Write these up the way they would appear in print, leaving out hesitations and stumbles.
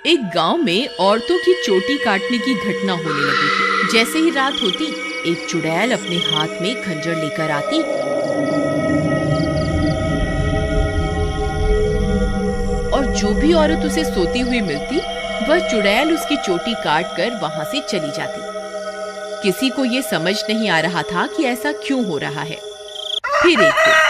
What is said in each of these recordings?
एक गांव में औरतों की चोटी काटने की घटना होने लगी थी। जैसे ही रात होती, एक चुड़ैल अपने हाथ में खंजर लेकर आती और जो भी औरत उसे सोती हुई मिलती, वह चुड़ैल उसकी चोटी काट कर वहां से चली जाती। किसी को ये समझ नहीं आ रहा था कि ऐसा क्यों हो रहा है। फिर एक दिन,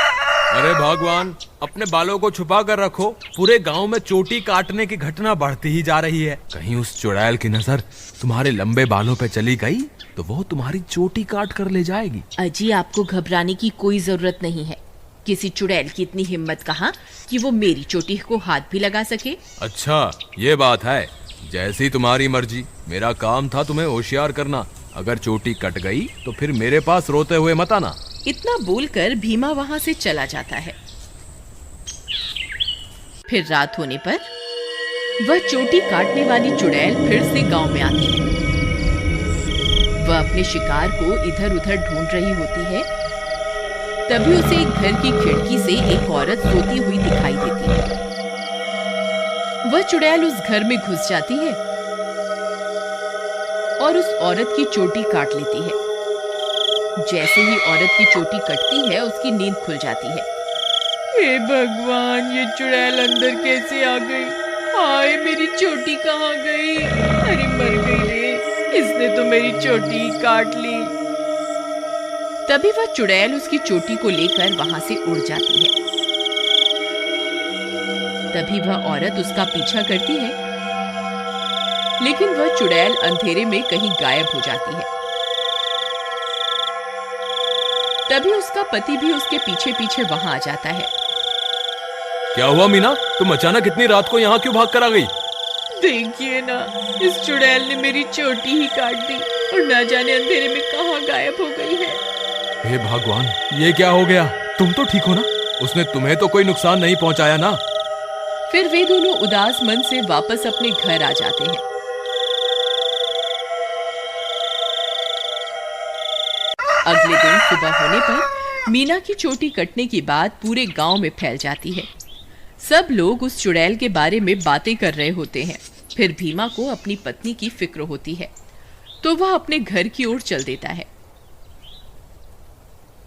अरे भगवान, अपने बालों को छुपा कर रखो। पूरे गांव में चोटी काटने की घटना बढ़ती ही जा रही है। कहीं उस चुड़ैल की नजर तुम्हारे लंबे बालों पे चली गई तो वो तुम्हारी चोटी काट कर ले जाएगी। अजी, आपको घबराने की कोई जरूरत नहीं है। किसी चुड़ैल की इतनी हिम्मत कहाँ कि वो मेरी चोटी को हाथ भी लगा सके। अच्छा, ये बात है। जैसी तुम्हारी मर्जी। मेरा काम था तुम्हें होशियार करना। अगर चोटी कट गई तो फिर मेरे पास रोते हुए मत आना। इतना बोलकर भीमा वहां से चला जाता है। फिर रात होने पर वह चोटी काटने वाली चुड़ैल फिर से गांव में आती है। वह अपने शिकार को इधर उधर ढूंढ रही होती है। तभी उसे एक घर की खिड़की से एक औरत सोती हुई दिखाई देती है। वह चुड़ैल उस घर में घुस जाती है और उस औरत की चोटी काट लेती है। जैसे ही औरत की चोटी कटती है, उसकी नींद खुल जाती है। हे भगवान, ये चुड़ैल अंदर कैसे आ गई? हाय, मेरी चोटी कहाँ गई? अरे मर गई रे, इसने तो मेरी चोटी काट ली। तभी वह चुड़ैल उसकी चोटी को लेकर वहां से उड़ जाती है। तभी वह औरत उसका पीछा करती है, लेकिन वह चुड़ैल अंधेरे में कहीं गायब हो जाती है। तभी उसका पति भी उसके पीछे पीछे वहां आ जाता है। क्या हुआ मीना, तुम अचानक इतनी रात को यहाँ क्यों भाग कर आ गई? देखिए ना, इस चुड़ैल ने मेरी चोटी ही काट दी और न जाने अंधेरे में कहाँ गायब हो गई है। हे भगवान, ये क्या हो गया? तुम तो ठीक हो ना? उसने तुम्हें तो कोई नुकसान नहीं पहुंचाया ना? फिर वे दोनों उदास मन से वापस अपने घर आ जाते हैं। अगले दिन सुबह होने पर मीना की चोटी कटने की बात पूरे गांव में फैल जाती है। सब लोग उस चुड़ैल के बारे में बातें कर रहे होते हैं। फिर भीमा को अपनी पत्नी की फिक्र होती है, तो वह अपने घर की ओर चल देता है।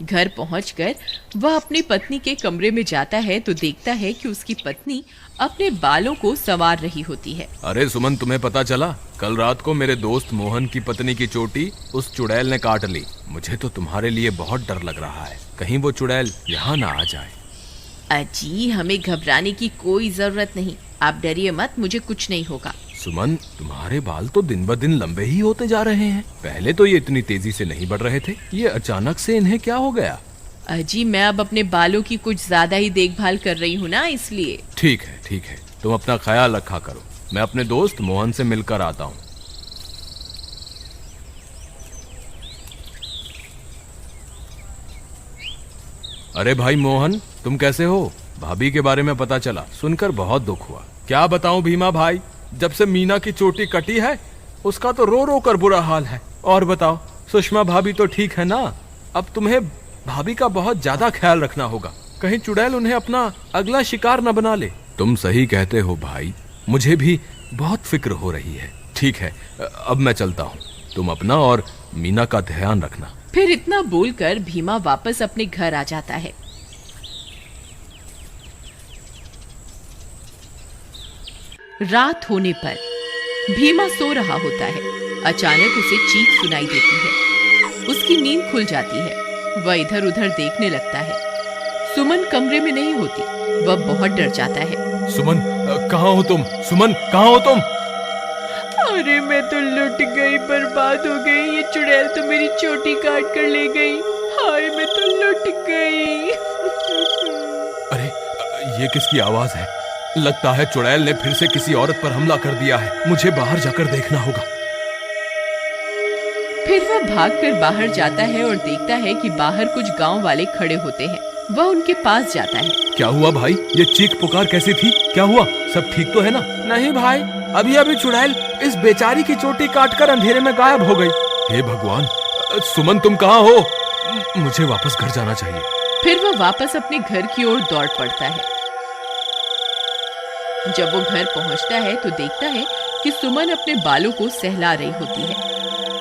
घर पहुंचकर वह अपनी पत्नी के कमरे में जाता है तो देखता है कि उसकी पत्नी अपने बालों को संवार रही होती है। अरे सुमन, तुम्हें पता चला? कल रात को मेरे दोस्त मोहन की पत्नी की चोटी उस चुड़ैल ने काट ली। मुझे तो तुम्हारे लिए बहुत डर लग रहा है, कहीं वो चुड़ैल यहाँ ना आ जाए। अजी, हमें घबराने की कोई जरूरत नहीं। आप डरिए मत, मुझे कुछ नहीं होगा। सुमन, तुम्हारे बाल तो दिन ब दिन लंबे ही होते जा रहे हैं। पहले तो ये इतनी तेजी से नहीं बढ़ रहे थे। ये अचानक से इन्हें क्या हो गया? अजी, मैं अब अपने बालों की कुछ ज्यादा ही देखभाल कर रही हूँ ना, इसलिए। ठीक है, ठीक है, तुम अपना ख्याल रखा करो। मैं अपने दोस्त मोहन से मिलकर आता हूँ। अरे भाई मोहन, तुम कैसे हो? भाभी के बारे में पता चला, सुनकर बहुत दुख हुआ। क्या बताऊं भीमा भाई, जब से मीना की चोटी कटी है उसका तो रो रो कर बुरा हाल है। और बताओ, सुषमा भाभी तो ठीक है ना? अब तुम्हें भाभी का बहुत ज्यादा ख्याल रखना होगा, कहीं चुड़ैल उन्हें अपना अगला शिकार न बना ले। तुम सही कहते हो भाई, मुझे भी बहुत फिक्र हो रही है। ठीक है, अब मैं चलता हूँ। तुम अपना और मीना का ध्यान रखना। फिर इतना बोलकर भीमा वापस अपने घर आ जाता है। रात होने पर भीमा सो रहा होता है। अचानक उसे चीख सुनाई देती है। उसकी नींद खुल जाती है। वह इधर उधर देखने लगता है। सुमन कमरे में नहीं होती। वह बहुत डर जाता है। सुमन, कहाँ हो तुम? सुमन, कहाँ हो तुम? अरे, मैं तो लुट गई, बर्बाद हो गई। ये चुड़ैल तो मेरी चोटी काट कर ले गई। हाय, मैं तो लुट गई। अरे, ये किसकी आवाज है? लगता है चुड़ैल ने फिर से किसी औरत पर हमला कर दिया है। मुझे बाहर जाकर देखना होगा। फिर वह भागकर बाहर जाता है और देखता है कि बाहर कुछ गांव वाले खड़े होते हैं। वह उनके पास जाता है। क्या हुआ भाई? ये चीख पुकार कैसी थी? क्या हुआ? सब ठीक तो है ना? नहीं भाई, अभी अभी चुड़ैल इस बेचारी की चोटी काटकर अंधेरे में गायब हो गई। हे भगवान, सुमन तुम कहाँ हो? मुझे वापस घर जाना चाहिए। फिर वह वापस अपने घर की ओर दौड़ पड़ता है। जब वो घर पहुंचता है तो देखता है कि सुमन अपने बालों को सहला रही होती है।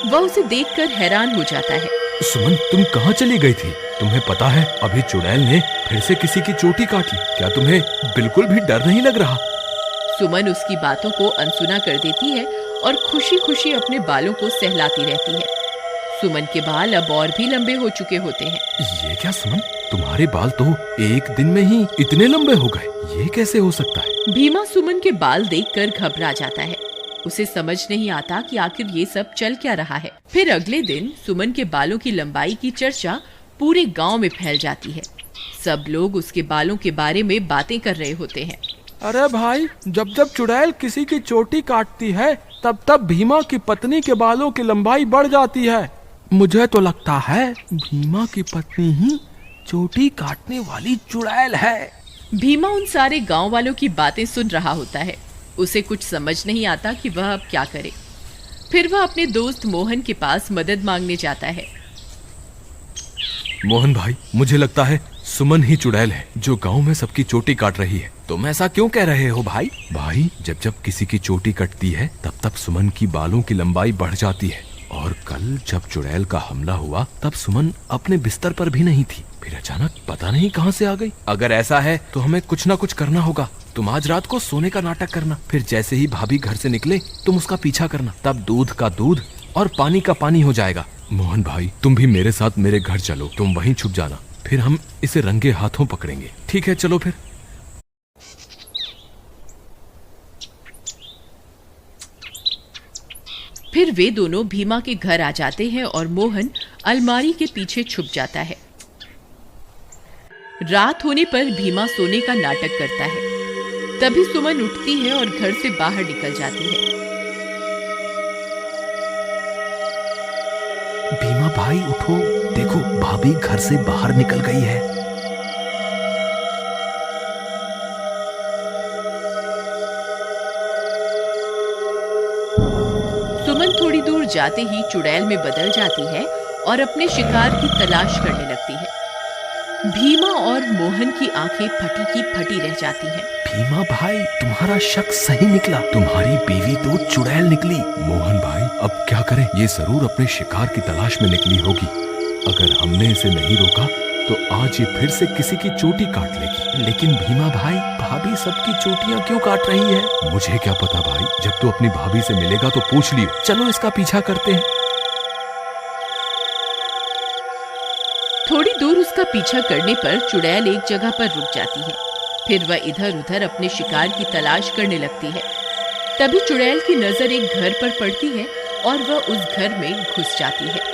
वह उसे देखकर हैरान हो जाता है। सुमन, तुम कहाँ चली गई थी? तुम्हें पता है अभी चुड़ैल ने फिर से किसी की चोटी काट ली। क्या तुम्हें बिल्कुल भी डर नहीं लग रहा? सुमन उसकी बातों को अनसुना कर देती है और खुशी खुशी अपने बालों को सहलाती रहती है। सुमन के बाल अब और भी लंबे हो चुके होते हैं। ये क्या सुमन, तुम्हारे बाल तो एक दिन में ही इतने लंबे हो गए, ये कैसे हो सकता है? भीमा सुमन के बाल देखकर घबरा जाता है। उसे समझ नहीं आता कि आखिर ये सब चल क्या रहा है। फिर अगले दिन सुमन के बालों की लंबाई की चर्चा पूरे गांव में फैल जाती है। सब लोग उसके बालों के बारे में बातें कर रहे होते हैं। अरे भाई, जब जब चुड़ैल किसी की चोटी काटती है तब तब भीमा की पत्नी के बालों की लंबाई बढ़ जाती है। मुझे तो लगता है भीमा की पत्नी ही चोटी काटने वाली चुड़ैल है। भीमा उन सारे गांव वालों की बातें सुन रहा होता है। उसे कुछ समझ नहीं आता कि वह अब क्या करे। फिर वह अपने दोस्त मोहन के पास मदद मांगने जाता है। मोहन भाई, मुझे लगता है सुमन ही चुड़ैल है जो गांव में सबकी चोटी काट रही है। तुम ऐसा क्यों कह रहे हो भाई? भाई, जब जब किसी की चोटी कटती है तब तब सुमन की बालों की लंबाई बढ़ जाती है। और कल जब चुड़ैल का हमला हुआ तब सुमन अपने बिस्तर पर भी नहीं थी, फिर अचानक पता नहीं कहां से आ गई। अगर ऐसा है तो हमें कुछ ना कुछ करना होगा। तुम आज रात को सोने का नाटक करना, फिर जैसे ही भाभी घर से निकले तुम उसका पीछा करना, तब दूध का दूध और पानी का पानी हो जाएगा। मोहन भाई, तुम भी मेरे साथ मेरे घर चलो, तुम वहीं छुप जाना, फिर हम इसे रंगे हाथों पकड़ेंगे। ठीक है, चलो फिर। फिर वे दोनों भीमा के घर आ जाते हैं और मोहन अलमारी के पीछे छुप जाता है। रात होने पर भीमा सोने का नाटक करता है। तभी सुमन उठती है और घर से बाहर निकल जाती है। भीमा भाई उठो, देखो भाभी घर से बाहर निकल गई है। सुमन थोड़ी दूर जाते ही चुड़ैल में बदल जाती है और अपने शिकार की तलाश करने लगती है। भीमा और मोहन की आंखें फटी की फटी रह जाती हैं। भीमा भाई, तुम्हारा शक सही निकला, तुम्हारी बीवी तो चुड़ैल निकली। मोहन भाई, अब क्या करें? ये जरूर अपने शिकार की तलाश में निकली होगी। अगर हमने इसे नहीं रोका तो आज ये फिर से किसी की चोटी काट लेगी। लेकिन भीमा भाई, भाभी सबकी चोटियां क्यों काट रही है? मुझे क्या पता भाई, जब तू अपनी भाभी से मिलेगा तो पूछ लियो। चलो इसका पीछा करते हैं। थोड़ी दूर उसका पीछा करने पर चुड़ैल एक जगह पर रुक जाती है। फिर वह इधर उधर अपने शिकार की तलाश करने लगती है। तभी चुड़ैल की नजर एक घर पर पड़ती है और वह उस घर में घुस जाती है।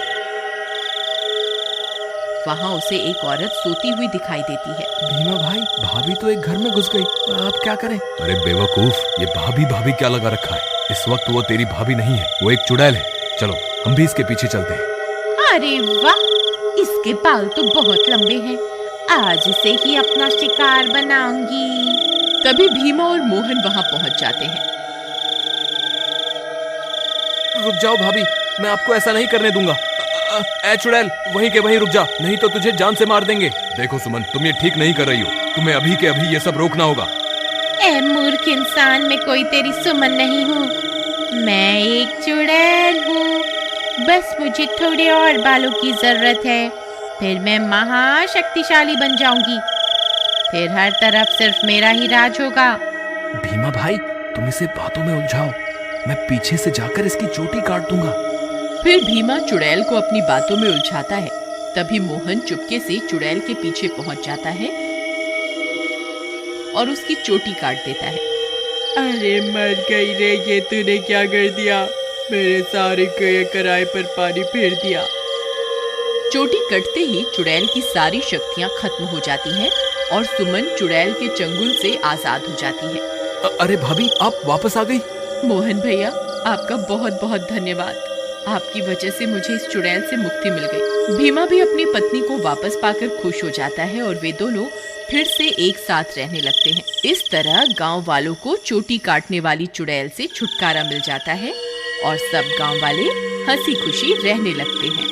वहां उसे एक औरत सोती हुई दिखाई देती है। भीमा भाई, भाभी तो एक घर में घुस गई, अब क्या करें? अरे बेवकूफ, ये भाभी भाभी क्या लगा रखा है? इस वक्त वो तेरी भाभी नहीं है, वो एक चुड़ैल है। चलो हम भी इसके पीछे चलते हैं। अरे वाह, इसके बाल तो बहुत लंबे हैं, आज इसे ही अपना शिकार बनाऊंगी। तभी भीमा और मोहन वहां पहुंच जाते हैं। रुक जाओ भाभी, मैं आपको ऐसा नहीं करने दूंगा। ए चुड़ैल, वहीं के वहीं रुक जा, नहीं तो तुझे जान से मार देंगे। देखो सुमन, तुम ये ठीक नहीं कर रही हो, तुम्हें अभी के अभी ये सब रोकना होगा। ए मूर्ख इंसान, मैं कोई तेरी सुमन नहीं हूँ, मैं एक चुड़ैल हूँ। बस मुझे थोड़े और बालों की जरूरत है, फिर मैं महाशक्तिशाली बन जाऊंगी। फिर हर तरफ सिर्फ मेरा ही राज होगा। भीमा भाई, तुम इसे बातों में उलझाओ, मैं पीछे से जाकर इसकी चोटी काट दूंगा। फिर भीमा चुड़ैल को अपनी बातों में उलझाता है। तभी मोहन चुपके से चुड़ैल के पीछे पहुंच जाता है और उसकी चोटी काट देता है। अरे मर गई रे, ये तूने क्या कर दिया? मेरे सारे कराए पर पानी फेर दिया। चोटी कटते ही चुड़ैल की सारी शक्तियां खत्म हो जाती हैं और सुमन चुड़ैल के चंगुल से आजाद हो जाती है। अरे भाभी, आप वापस आ गई? मोहन भैया, आपका बहुत बहुत धन्यवाद। आपकी वजह से मुझे इस चुड़ैल से मुक्ति मिल गई। भीमा भी अपनी पत्नी को वापस पाकर खुश हो जाता है और वे दोनों फिर से एक साथ रहने लगते हैं। इस तरह गांव वालों को चोटी काटने वाली चुड़ैल से छुटकारा मिल जाता है और सब गांव वाले हंसी खुशी रहने लगते हैं।